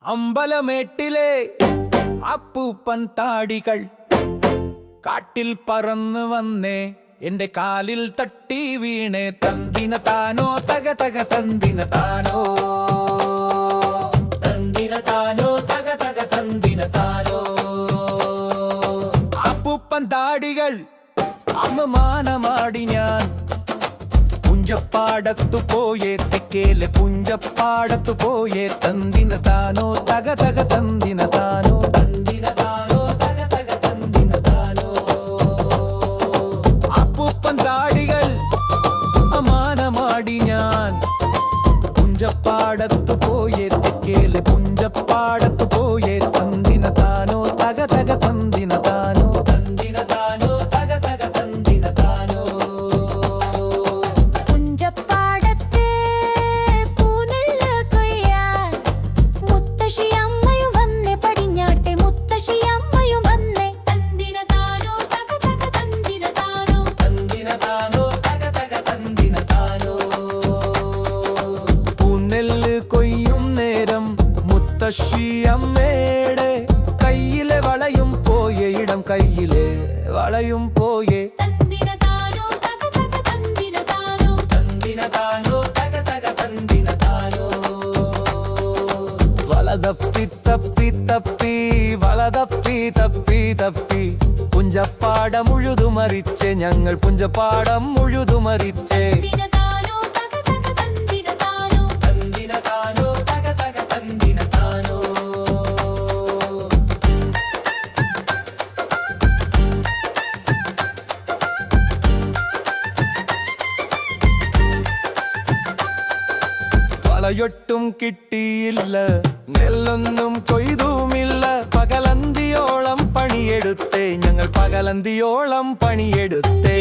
അമ്പലമേട്ടിലെ അപ്പൂപ്പൻ താടികൾ കാട്ടിൽ പറന്നു വന്നേ എന്റെ കാലിൽ തട്ടി വീണേ തന്തിന താനോ തക തക തന്തിന താനോ തന്തിന താനോ തക തക തന്തിന താനോ അപ്പൂപ്പൻ താടികൾ അമ്മമാനമാടി ഞാൻ പുഞ്ചപ്പാടത്തു പോയേ തെക്കേലെ പുഞ്ചപ്പാടത്തു പോയേ തന്തിന താനോ തക തക തന്തിന താനോ തന്തിന താനോ തക തക തന്തിന താനോ അപ്പൂപ്പൻ താടികൾ അമാനമാടി ഞാൻ പുഞ്ചപ്പാടത്തു പോയേ തെക്കേലെ പുഞ്ചപ്പാടത്തു പോയേ തന്തിന താനോ തക തക തന്തിന താനോ തന്തിന താനോ തക തക തന്തിന താനോ മുത്തശ്ശിയമ്മയുടെ കയ്യിലെ വളയും പോയേ ഇടം കയ്യിലെ വളയും പോയേ തന്തിന താനോ തക തക തന്തിന താനോ തന്തിന താനോ തക തക തന്തിന താനോ വളതപ്പി തപ്പി തപ്പി വളതപ്പി തപ്പി തപ്പി പുഞ്ചപ്പാടം മുഴുതുമറിച്ചേ ഞങ്ങൾ പുഞ്ചപ്പാടം മുഴുതുമറിച്ചേ വളയൊട്ടും കിട്ടിയില്ല നെല്ലൊന്നും കൊയ്തുമില്ല പകലന്തിയോളം പണിയെടുത്തേ ഞങ്ങൾ പകലന്തിയോളം പണിയെടുത്തേ